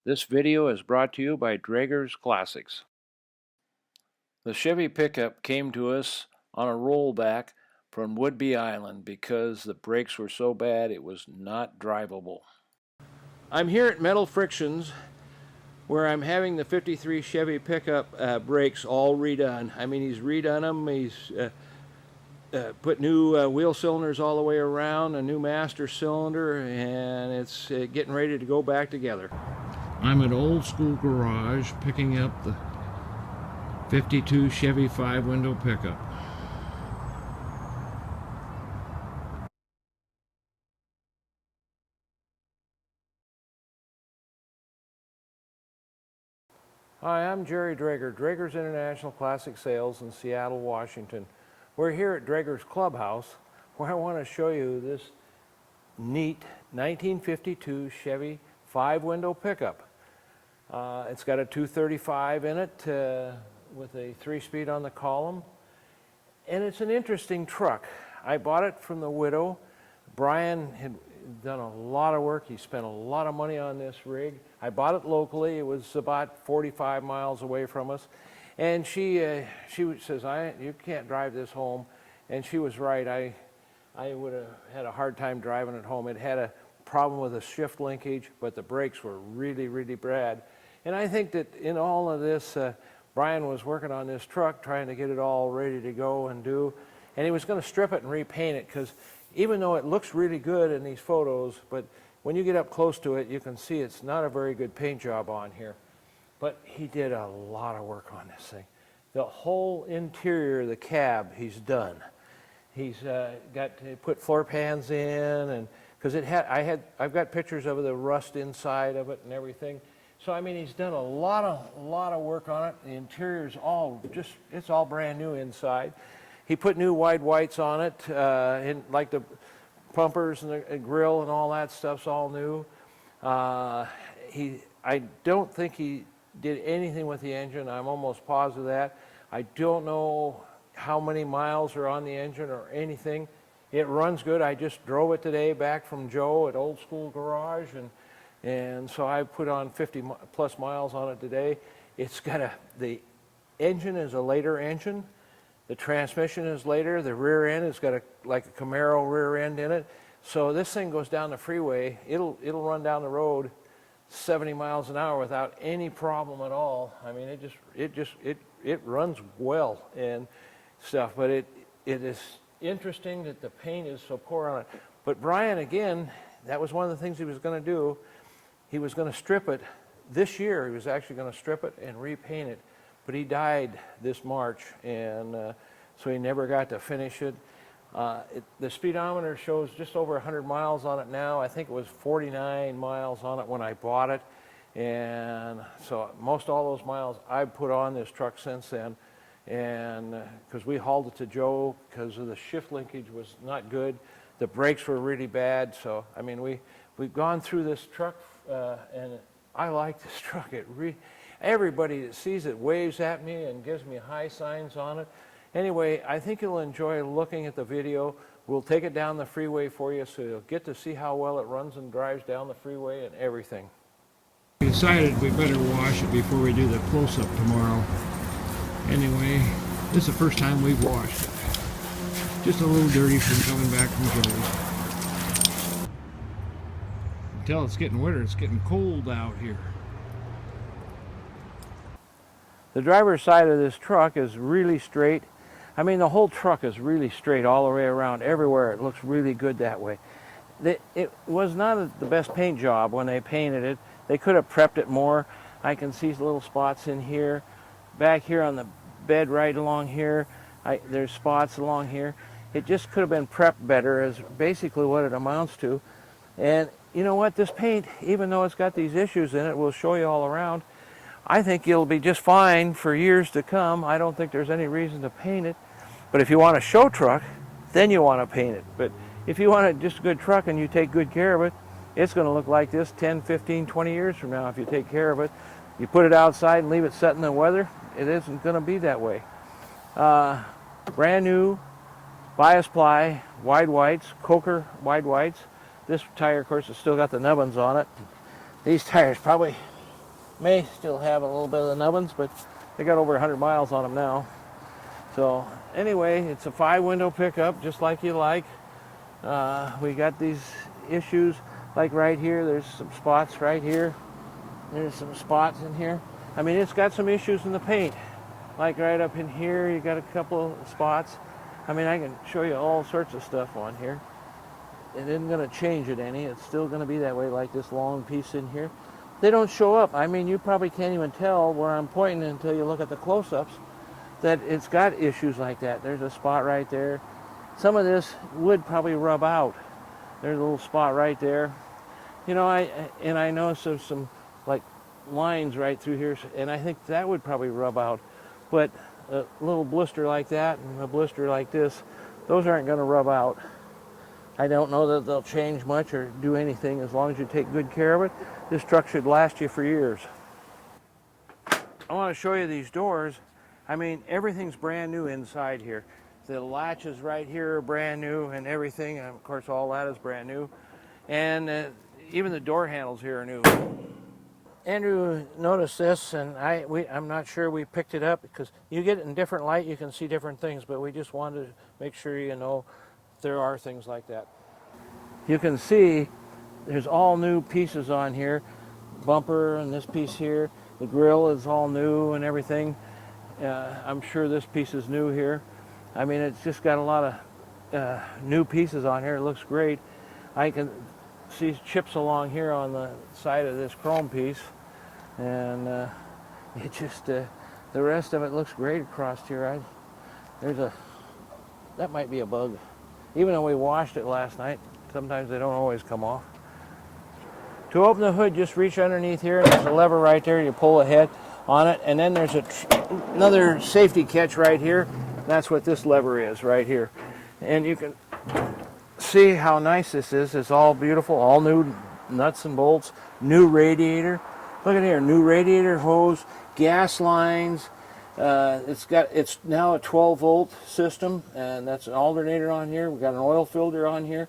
This video is brought to you by Draeger's Classics. The Chevy pickup came to us on a rollback from Whidbey Island because the brakes were so bad it was not drivable. I'm here at Metal Frictions where I'm having the 53 Chevy pickup brakes all redone. I mean, he's redone them. He's put new wheel cylinders all the way around, a new master cylinder, and it's getting ready to go back together. I'm at Old School Garage picking up the 52 Chevy 5-window pickup. Hi, I'm Jerry Draeger, Draeger's International Classic Sales in Seattle, Washington. We're here at Draeger's Clubhouse where I want to show you this neat 1952 Chevy 5-window pickup. It's got a 235 in it with a 3-speed on the column, and it's an interesting truck. I bought it from the widow. Brian had done a lot of work. He spent a lot of money on this rig. I bought it locally. It was about 45 miles away from us, and she says, "You can't drive this home," and she was right. I would have had a hard time driving it home. It had a problem with a shift linkage, but the brakes were really, really bad. And I think that in all of this, Brian was working on this truck, trying to get it all ready to go and do. And he was going to strip it and repaint it, because even though it looks really good in these photos, but when you get up close to it, you can see it's not a very good paint job on here. But he did a lot of work on this thing. The whole interior of the cab, he's done. He's got to put floor pans in, and because I've got pictures of the rust inside of it and everything. So I mean, he's done a lot of work on it. The interior's it's all brand new inside. He put new wide whites on it, like the bumpers and the grill and all that stuff's all new. I don't think he did anything with the engine. I'm almost positive of that. I don't know how many miles are on the engine or anything. It runs good. I just drove it today back from Joe at Old School Garage, and so I put on 50 plus miles on it today. It's got the engine is a later engine. The transmission is later. The rear end has got like a Camaro rear end in it. So this thing goes down the freeway. It'll run down the road 70 miles an hour without any problem at all. I mean, it runs well and stuff. But it is interesting that the paint is so poor on it. But Brian, again, that was one of the things he was going to do. He was going to strip it this year. He was actually going to strip it and repaint it. But he died this March, and so he never got to finish it. The speedometer shows just over 100 miles on it now. I think it was 49 miles on it when I bought it. And so most all those miles I've put on this truck since then. And because we hauled it to Joe because of the shift linkage was not good. The brakes were really bad. So, I mean, we've gone through this truck, and I like this truck. Everybody that sees it waves at me and gives me high signs on it. Anyway, I think you'll enjoy looking at the video. We'll take it down the freeway for you so you'll get to see how well it runs and drives down the freeway and everything. We decided we better wash it before we do the close-up tomorrow. Anyway, this is the first time we've washed it. Just a little dirty from coming back from Joe's. Until it's getting winter, it's getting cold out here. The driver's side of this truck is really straight. I mean, the whole truck is really straight all the way around. Everywhere it looks really good that way. It was not the best paint job when they painted it. They could have prepped it more. I can see little spots in here. Back here on the bed right along here, there's spots along here. It just could have been prepped better is basically what it amounts to. And you know what? This paint, even though it's got these issues in it, we'll show you all around. I think it'll be just fine for years to come. I don't think there's any reason to paint it. But if you want a show truck, then you want to paint it. But if you want just a good truck and you take good care of it, it's going to look like this 10, 15, 20 years from now if you take care of it. You put it outside and leave it set in the weather, it isn't going to be that way. Brand new, bias ply, wide whites, Coker wide whites. This tire, of course, has still got the nubbins on it. These tires probably May still have a little bit of the nubbins, but they got over 100 miles on them now. So anyway, it's a 5-window pickup, just like you like. We got these issues, like right here, there's some spots right here. There's some spots in here. I mean, it's got some issues in the paint. Like right up in here, you got a couple of spots. I mean, I can show you all sorts of stuff on here. It isn't going to change it any. It's still going to be that way, like this long piece in here. They don't show up. I mean, you probably can't even tell where I'm pointing until you look at the close-ups that it's got issues like that. There's a spot right there. Some of this would probably rub out. There's a little spot right there. You know, I noticed there's some like lines right through here, and I think that would probably rub out. But a little blister like that and a blister like this, those aren't going to rub out. I don't know that they'll change much or do anything as long as you take good care of it. This truck should last you for years. I want to show you these doors. I mean, everything's brand new inside here. The latches right here are brand new and everything. And of course, all that is brand new. And even the door handles here are new. Andrew noticed this, and I'm not sure we picked it up because you get it in different light, you can see different things, but we just wanted to make sure you know there are things like that. You can see there's all new pieces on here. Bumper and this piece here. The grill is all new and everything. I'm sure this piece is new here. I mean, it's just got a lot of new pieces on here. It looks great. I can see chips along here on the side of this chrome piece. And it just, the rest of it looks great across here. That might be a bug. Even though we washed it last night, sometimes they don't always come off. To open the hood, just reach underneath here, and there's a lever right there. You pull the head on it, and then there's another safety catch right here. That's what this lever is right here. And you can see how nice this is. It's all beautiful, all new nuts and bolts, new radiator. Look at here, new radiator hose, gas lines. It's now a 12-volt system, and that's an alternator on here. We've got an oil filter on here.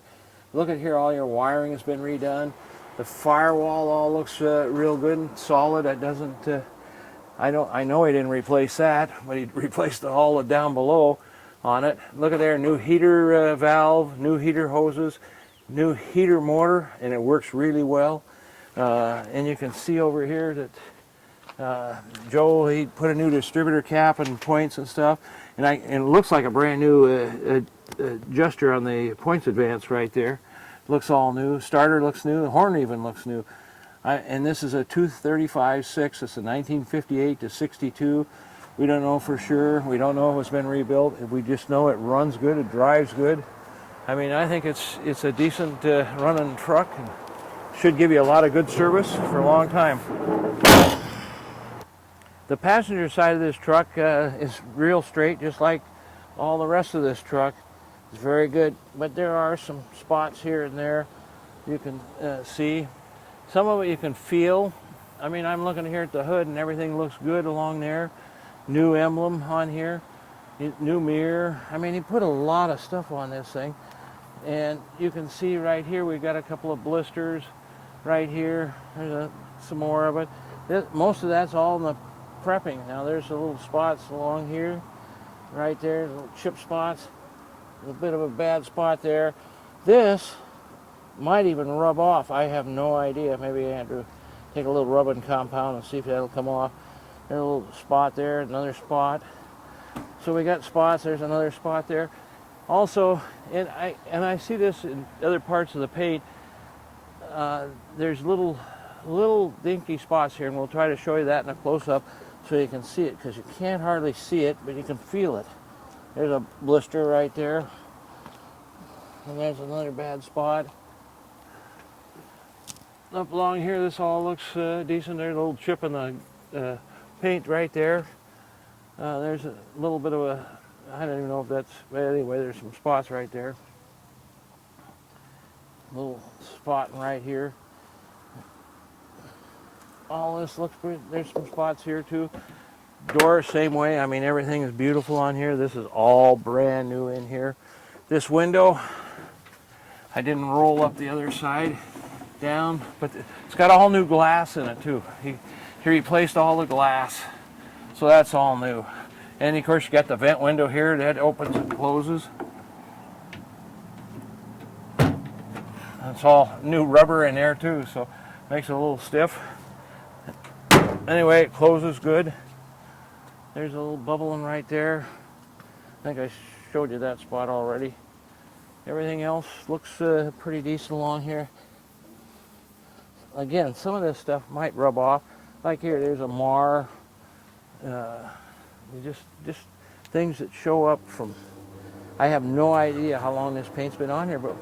Look at here, all your wiring has been redone. The firewall all looks real good and solid. It doesn't. I know he didn't replace that, but he replaced all the down below on it. Look at there, new heater valve, new heater hoses, new heater motor, and it works really well. And you can see over here that Joe, he put a new distributor cap and points and stuff, and it looks like a brand new adjuster on the points advance right there. Looks all new. Starter looks new. The horn even looks new. And this is a 235-6. It's a 1958 to 62. We don't know for sure. We don't know if it's been rebuilt. We just know it runs good. It drives good. I mean, I think it's a decent running truck. And should give you a lot of good service for a long time. The passenger side of this truck is real straight, just like all the rest of this truck. It's very good, but there are some spots here and there you can see. Some of it you can feel. I mean, I'm looking here at the hood and everything looks good along there. New emblem on here, new mirror. I mean, he put a lot of stuff on this thing. And you can see right here we've got a couple of blisters. Right here, there's some more of it. Most of that's all in the prepping. Now there's the little spots along here, right there, little chip spots, a bit of a bad spot there. This might even rub off. I have no idea. Maybe Andrew take a little rubbing compound and see if that'll come off. There's a little spot there, another spot. So we got spots. There's another spot there. Also, and I see this in other parts of the paint. There's little dinky spots here, and we'll try to show you that in a close-up so you can see it, because you can't hardly see it, but you can feel it. There's a blister right there, and there's another bad spot. Up along here, this all looks decent. There's a little chip in the paint right there. There's a little bit of a, I don't even know if that's, but anyway, there's some spots right there. Little spot right here. All this looks pretty. There's some spots here too. Door, same way. I mean, everything is beautiful on here. This is all brand new in here. This window, I didn't roll up the other side down, but it's got all new glass in it too. He He replaced all the glass, so that's all new. And of course you got the vent window here that opens and closes. It's all new rubber in there too, so makes it a little stiff. Anyway, it closes good. There's a little bubbling right there. I think I showed you that spot already. Everything else looks pretty decent along here. Again, some of this stuff might rub off. Like here, there's a mar. Just things that show up from. I have no idea how long this paint's been on here, but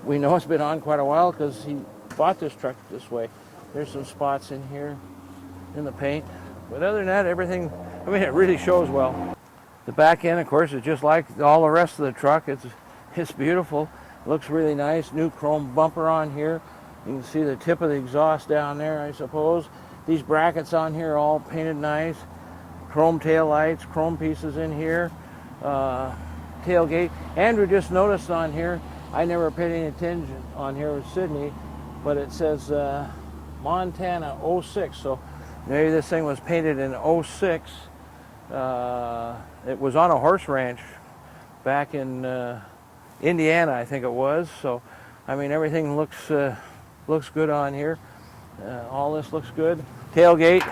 we know it's been on quite a while because he bought this truck this way. There's some spots in here in the paint, but other than that, everything. I mean, it really shows well. The back end, of course, is just like all the rest of the truck. It's beautiful. It looks really nice. New chrome bumper on here. You can see the tip of the exhaust down there, I suppose. These brackets on here are all painted nice. Chrome tail lights, chrome pieces in here. Tailgate. Andrew just noticed on here, I never paid any attention on here with Sydney, but it says Montana 06. So maybe this thing was painted in 06. It was on a horse ranch back in Indiana, I think it was. So, I mean, everything looks good on here. All this looks good. Tailgate,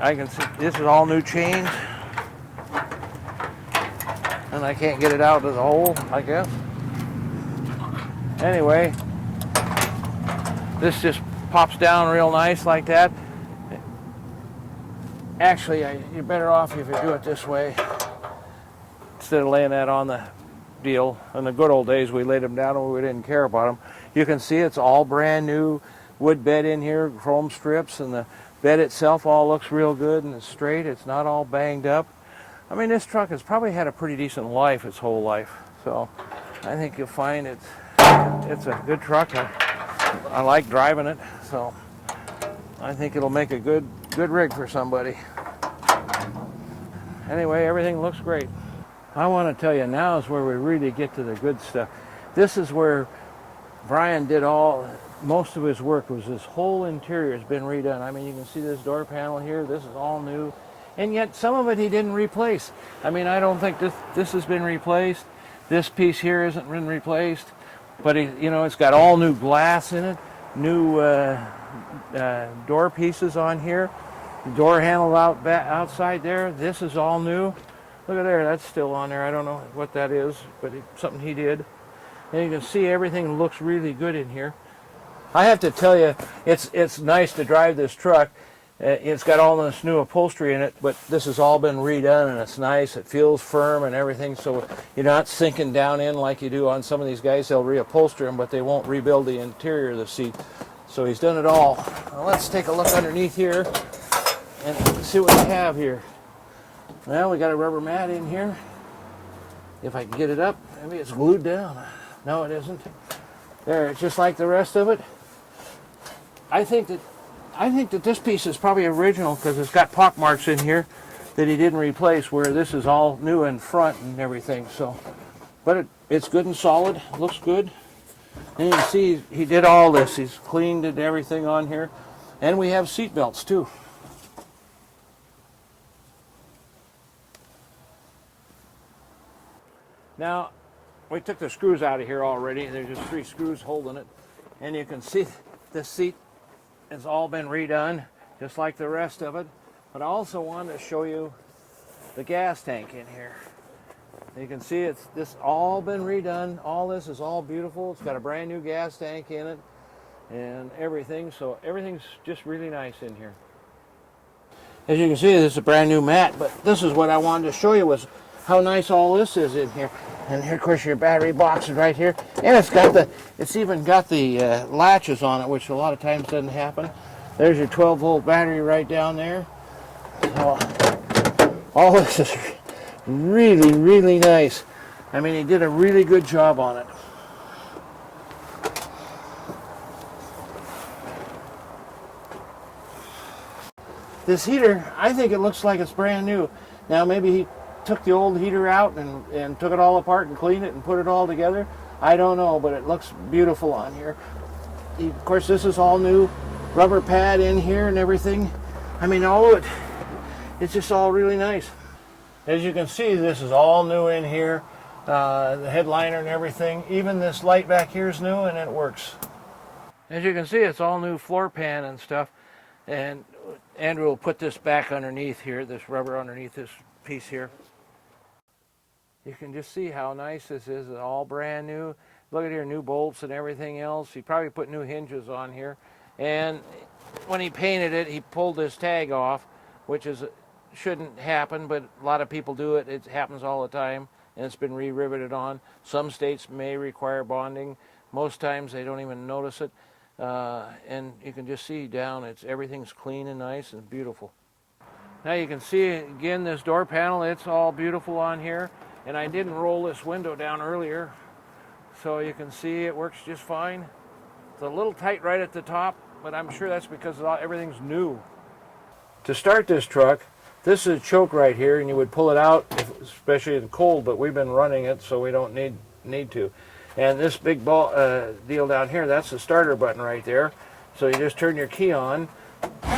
I can see this is all new chains, and I can't get it out of the hole, I guess. Anyway, this just pops down real nice like that. Actually, you're better off if you do it this way instead of laying that on the deal. In the good old days, we laid them down and we didn't care about them. You can see it's all brand new wood bed in here, chrome strips, and the bed itself all looks real good and it's straight. It's not all banged up. I mean, this truck has probably had a pretty decent life its whole life. So I think you'll find it's a good truck. I like driving it, so I think it'll make a good rig for somebody. Anyway, everything looks great. I want to tell you, now is where we really get to the good stuff. This is where Brian did most of his work. Was this whole interior has been redone. I mean, you can see this door panel here. This is all new, and yet some of it he didn't replace. I mean, I don't think this has been replaced. This piece here hasn't been replaced, but it's got all new glass in it, new door pieces on here, the door handle outside there. This is all new. Look at there, that's still on there. I don't know what that is, but it's something he did. And you can see everything looks really good in here. I have to tell you, it's nice to drive this truck. It's got all this new upholstery in it, but this has all been redone and it's nice. It feels firm and everything, so you're not sinking down in like you do on some of these guys. They'll reupholster them, but they won't rebuild the interior of the seat. So he's done it all. Now let's take a look underneath here and see what we have here. Well, we got a rubber mat in here. If I can get it up, maybe it's glued down. No, it isn't. There, it's just like the rest of it. I think that this piece is probably original because it's got pock marks in here that he didn't replace, where this is all new in front and everything. So, but it's good and solid. Looks good. And you can see he did all this. He's cleaned and everything on here, and we have seat belts too. Now, we took the screws out of here already. There's just 3 screws holding it. And you can see the seat has all been redone, just like the rest of it. But I also wanted to show you the gas tank in here. You can see this all been redone. All this is all beautiful. It's got a brand new gas tank in it and everything. So everything's just really nice in here. As you can see, this is a brand new mat. But this is what I wanted to show you, was how nice all this is in here. And here, of course, your battery box is right here, and it's even got the latches on it, which a lot of times doesn't happen. There's your 12-volt battery right down there. So, all this is really, really nice. I mean, he did a really good job on it. This heater, I think it looks like it's brand new. Now, maybe he took the old heater out and took it all apart and cleaned it and put it all together. I don't know, but it looks beautiful on here. Of course, this is all new rubber pad in here and everything. I mean, all of it, it's just all really nice. As you can see, this is all new in here. The headliner and everything. Even this light back here is new and it works. As you can see, it's all new floor pan and stuff. And Andrew will put this back underneath here, this rubber underneath this piece here. You can just see how nice this is. It's all brand new. Look at here, new bolts and everything else. He probably put new hinges on here. And when he painted it, he pulled this tag off, which shouldn't happen, but a lot of people do it. It happens all the time, and it's been re-riveted on. Some states may require bonding. Most times they don't even notice it. And you can just see down, everything's clean and nice and beautiful. Now you can see again this door panel, it's all beautiful on here. And I didn't roll this window down earlier, so you can see it works just fine. It's a little tight right at the top, but I'm sure that's because everything's new. To start this truck, this is a choke right here, and you would pull it out, especially in cold, but we've been running it, so we don't need to. And this big deal down here, that's the starter button right there. So you just turn your key on,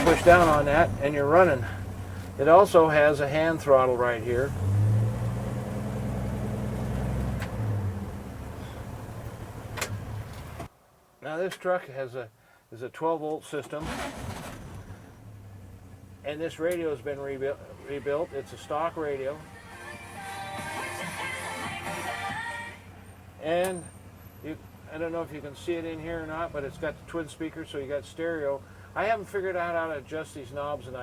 push down on that, and you're running. It also has a hand throttle right here. Now this truck is a 12-volt system, and this radio has been rebuilt. It's a stock radio, and I don't know if you can see it in here or not, but it's got the twin speakers, so you got stereo. I haven't figured out how to adjust these knobs, and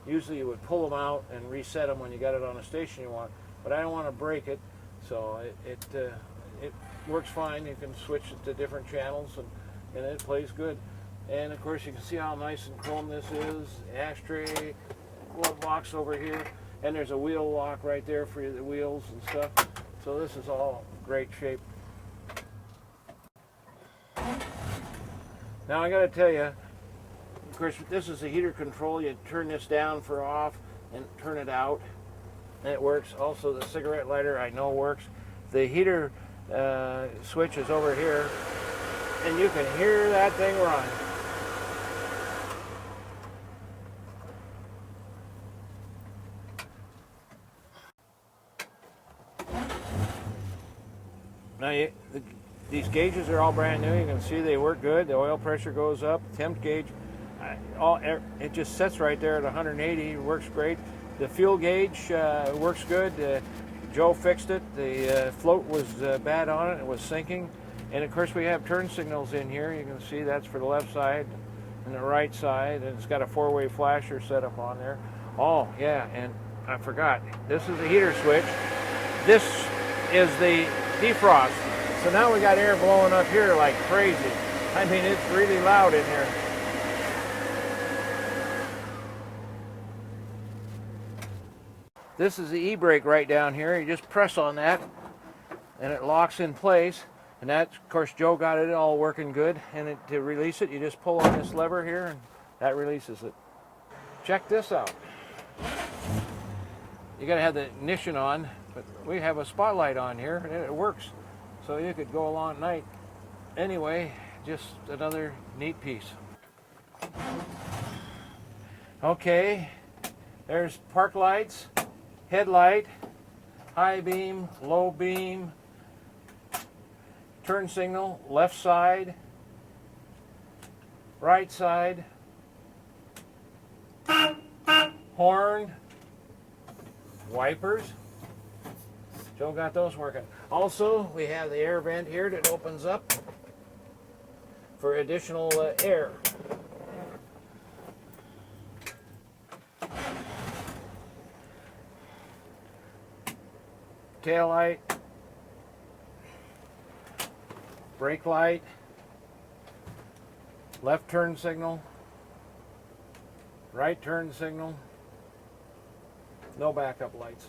usually you would pull them out and reset them when you got it on a station you want, but I don't want to break it, so it works fine. You can switch it to different channels, and it plays good. And of course you can see how nice and chrome this is. Ashtray, glove box over here, and there's a wheel lock right there for the wheels and stuff. So this is all great shape. Now I got to tell you, of course this is the heater control. You turn this down for off and turn it out, and it works. Also the cigarette lighter I know works. The heater switch is over here, and you can hear that thing run. Now these gauges are all brand new. You can see they work good. The oil pressure goes up. Temp gauge, it just sits right there at 180. It works great. The fuel gauge works good. Joe fixed it. The float was bad on it. It was sinking. And of course we have turn signals in here. You can see that's for the left side and the right side, and it's got a 4-way flasher set up on there. Oh yeah, and I forgot, this is the heater switch. This is the defrost. So now we got air blowing up here like crazy. I mean, it's really loud in here. This is the e-brake right down here. You just press on that and it locks in place. And that, of course, Joe got it all working good. And to release it, you just pull on this lever here and that releases it. Check this out. You got to have the ignition on, but we have a spotlight on here and it works. So you could go along at night. Anyway, just another neat piece. Okay, there's park lights, headlight, high beam, low beam, turn signal, left side, right side, horn, wipers. Joe got those working. Also, we have the air vent here that opens up for additional air. Tail light, brake light, left turn signal, right turn signal, no backup lights.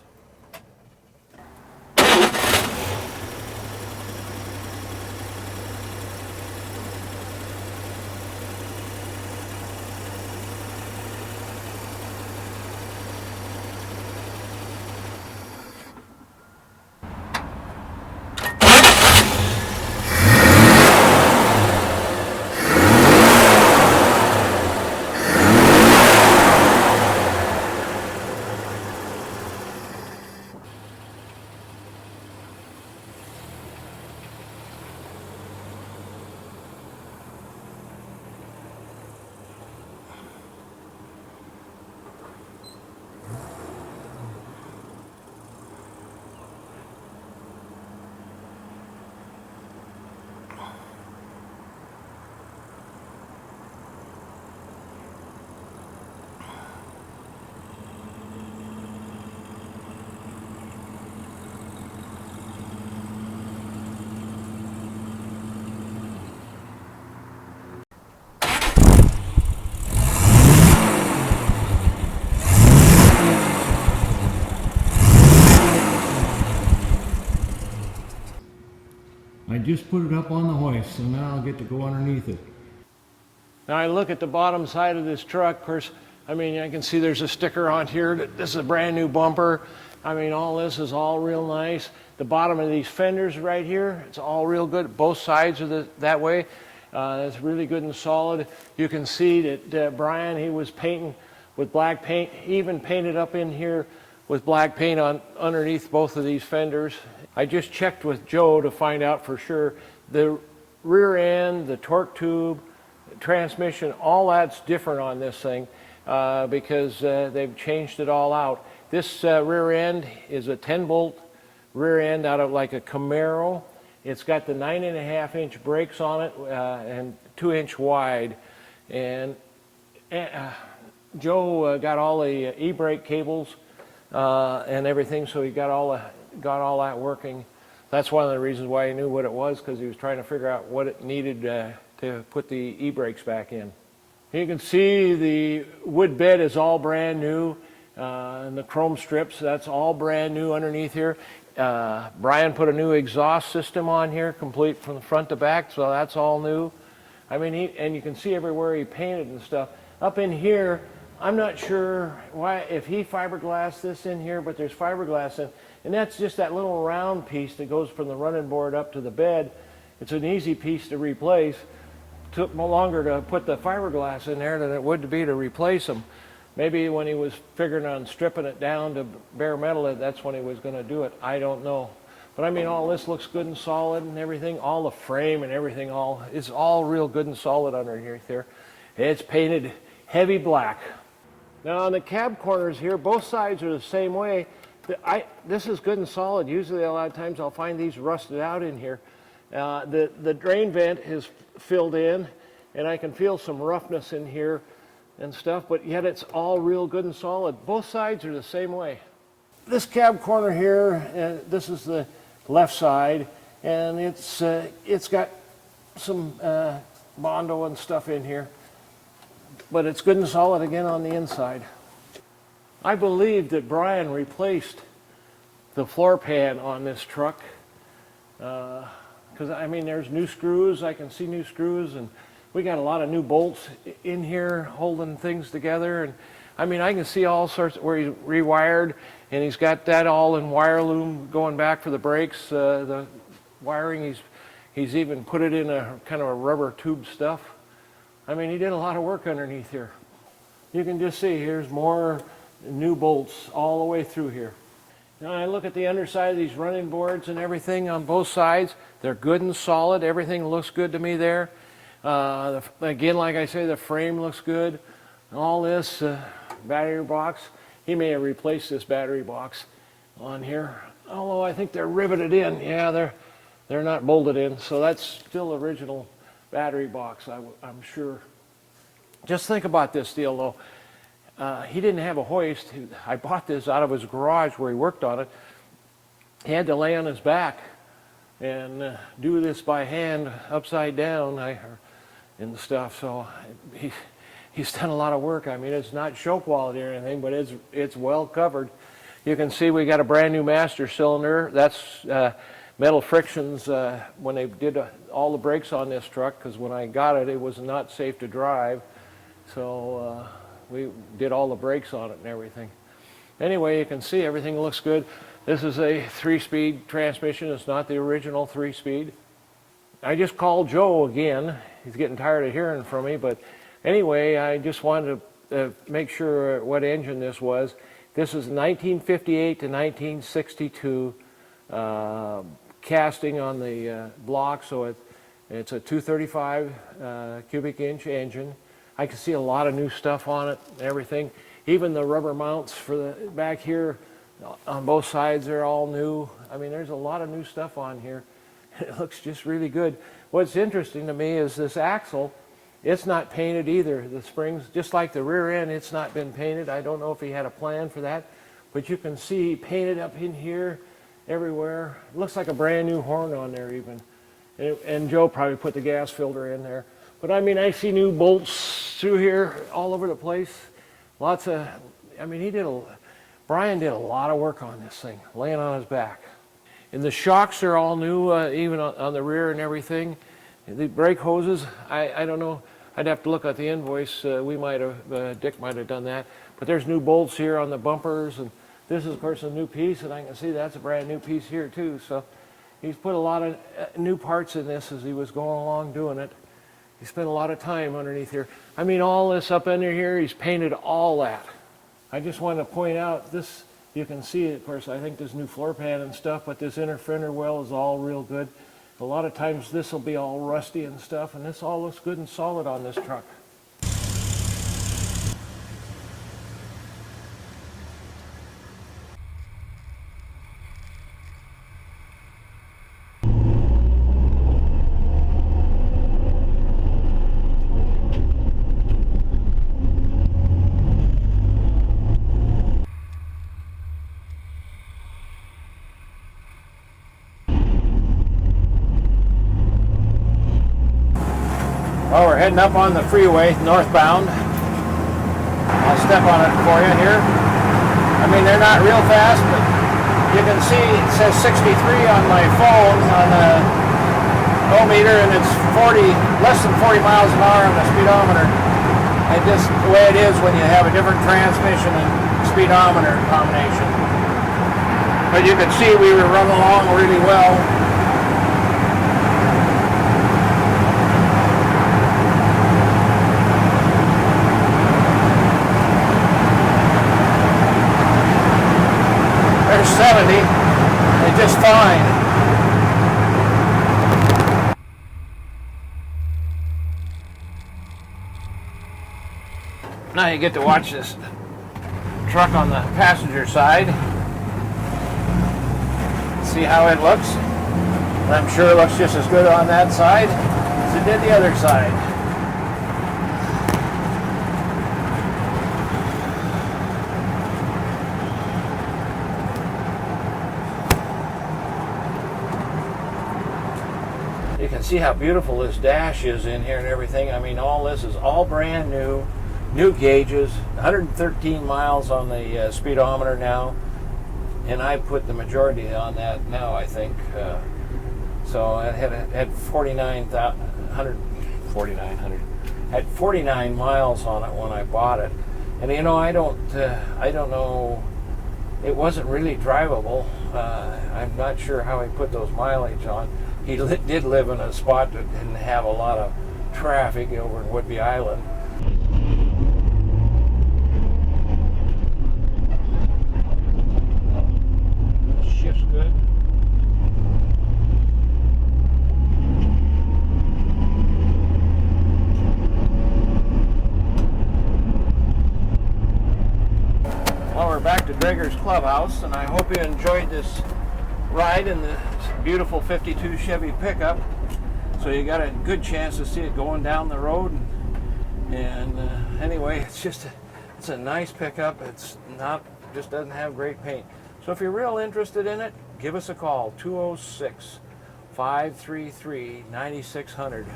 just put it up on the hoist, so now I'll get to go underneath it. Now I look at the bottom side of this truck. Of course, I mean, I can see there's a sticker on here that this is a brand new bumper. I mean, all this is all real nice. The bottom of these fenders right here, it's all real good. Both sides are that way. It's really good and solid. You can see that Brian, he was painting with black paint. He even painted up in here with black paint on underneath both of these fenders. I just checked with Joe to find out for sure. The rear end, the torque tube, transmission, all that's different on this thing because they've changed it all out. This rear end is a 10-bolt rear end out of like a Camaro. It's got the 9.5-inch brakes on it and 2-inch wide. And Joe got all the e-brake cables and everything, so he got all that working. That's one of the reasons why he knew what it was, because he was trying to figure out what it needed to put the e-brakes back in. You can see the wood bed is all brand new, and the chrome strips, that's all brand new underneath here. Brian put a new exhaust system on here, complete from the front to back, so that's all new. I mean, and you can see everywhere he painted and stuff. Up in here, I'm not sure why, if he fiberglassed this in here, but there's fiberglass in, and that's just that little round piece that goes from the running board up to the bed. It's an easy piece to replace. Took longer to put the fiberglass in there than it would be to replace them. Maybe when he was figuring on stripping it down to bare metal, that's when he was going to do it. I don't know. But I mean, all this looks good and solid and everything. All the frame and everything, it's all real good and solid underneath here. It's painted heavy black. Now on the cab corners here, both sides are the same way. This is good and solid. Usually a lot of times I'll find these rusted out in here. The drain vent is filled in, and I can feel some roughness in here and stuff, but yet it's all real good and solid. Both sides are the same way. This cab corner here, this is the left side, and it's got some Bondo and stuff in here, but it's good and solid again on the inside. I believe that Brian replaced the floor pan on this truck, because I mean, there's new screws. I can see new screws, and we got a lot of new bolts in here holding things together. And I mean, I can see all sorts where he's rewired, and he's got that all in wire loom going back for the brakes. The wiring, he's even put it in a kind of a rubber tube stuff. I mean, he did a lot of work underneath here. You can just see here's more new bolts all the way through here. Now I look at the underside of these running boards and everything on both sides. They're good and solid. Everything looks good to me there. Again, like I say, the frame looks good. All this battery box, he may have replaced this battery box on here. Although I think they're riveted in. Yeah, they're not bolted in. So that's still original battery box, I'm sure. Just think about this deal though. He didn't have a hoist. I bought this out of his garage where he worked on it. He had to lay on his back and do this by hand, upside down, and stuff. So he's done a lot of work. I mean, it's not show quality or anything, but it's well covered. You can see we got a brand new master cylinder. That's metal frictions when they did all the brakes on this truck, because when I got it, it was not safe to drive. So we did all the brakes on it and everything. Anyway, you can see everything looks good. This is a 3-speed transmission. It's not the original 3-speed. I just called Joe again. He's getting tired of hearing from me, but anyway, I just wanted to make sure what engine this was. This is 1958 to 1962 casting on the block, so it's a 235 cubic inch engine. I can see a lot of new stuff on it and everything. Even the rubber mounts for the back here on both sides are all new. I mean, there's a lot of new stuff on here. It looks just really good. What's interesting to me is this axle. It's not painted either. The springs, just like the rear end, it's not been painted. I don't know if he had a plan for that, but you can see he painted up in here everywhere. It looks like a brand new horn on there even. And Joe probably put the gas filter in there. But I mean, I see new bolts through here all over the place. Lots of, I mean, Brian did a lot of work on this thing, laying on his back. And the shocks are all new, even on the rear and everything. The brake hoses, I don't know. I'd have to look at the invoice. We might have, Dick might have done that. But there's new bolts here on the bumpers, and this is, of course, a new piece, and I can see that's a brand new piece here, too. So he's put a lot of new parts in this as he was going along doing it. He spent a lot of time underneath here. I mean, all this up under here, he's painted all that. I just want to point out this, you can see, of course, I think this new floor pan and stuff, but this inner fender well is all real good. A lot of times this will be all rusty and stuff, and this all looks good and solid on this truck. Well, we're heading up on the freeway northbound. I'll step on it for you here. I mean, they're not real fast, but you can see it says 63 on my phone on the odometer, and it's less than 40 miles an hour on the speedometer. And just the way it is when you have a different transmission and speedometer combination. But you can see we were running along really well. There's 70, and just fine. Now you get to watch this truck on the passenger side. See how it looks. I'm sure it looks just as good on that side as it did the other side. You can see how beautiful this dash is in here and everything. I mean, all this is all brand new, new gauges, 113 miles on the speedometer now, and I put the majority on that now, I think. So it had 4,900, had 49 miles on it when I bought it, and you know, I don't know. It wasn't really drivable. I'm not sure how he put those mileage on. He did live in a spot that didn't have a lot of traffic over in Whidbey Island. Shift's good. Well, we're back to Drager's Clubhouse, and I hope you enjoyed this ride in the beautiful 52 Chevy pickup. So you got a good chance to see it going down the road. And anyway, it's a nice pickup. It's not, just doesn't have great paint. So if you're real interested in it, give us a call, 206-533-9600.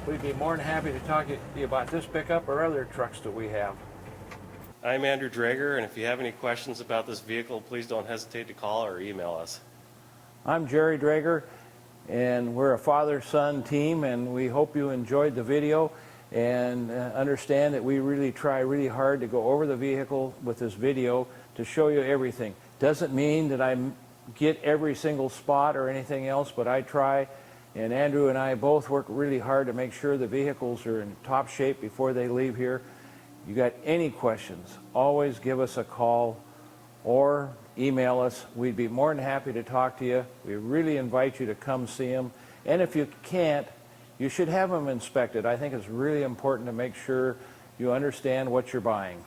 We'd be more than happy to talk to you about this pickup or other trucks that we have. I'm Andrew Drager, and if you have any questions about this vehicle, please don't hesitate to call or email us. I'm Jerry Drager, and we're a father-son team, and we hope you enjoyed the video and understand that we really try really hard to go over the vehicle with this video to show you everything. Doesn't mean that I get every single spot or anything else, but I try, and Andrew and I both work really hard to make sure the vehicles are in top shape before they leave here. You got any questions, always give us a call or email us. We'd be more than happy to talk to you. We really invite you to come see them. And if you can't, you should have them inspected. I think it's really important to make sure you understand what you're buying.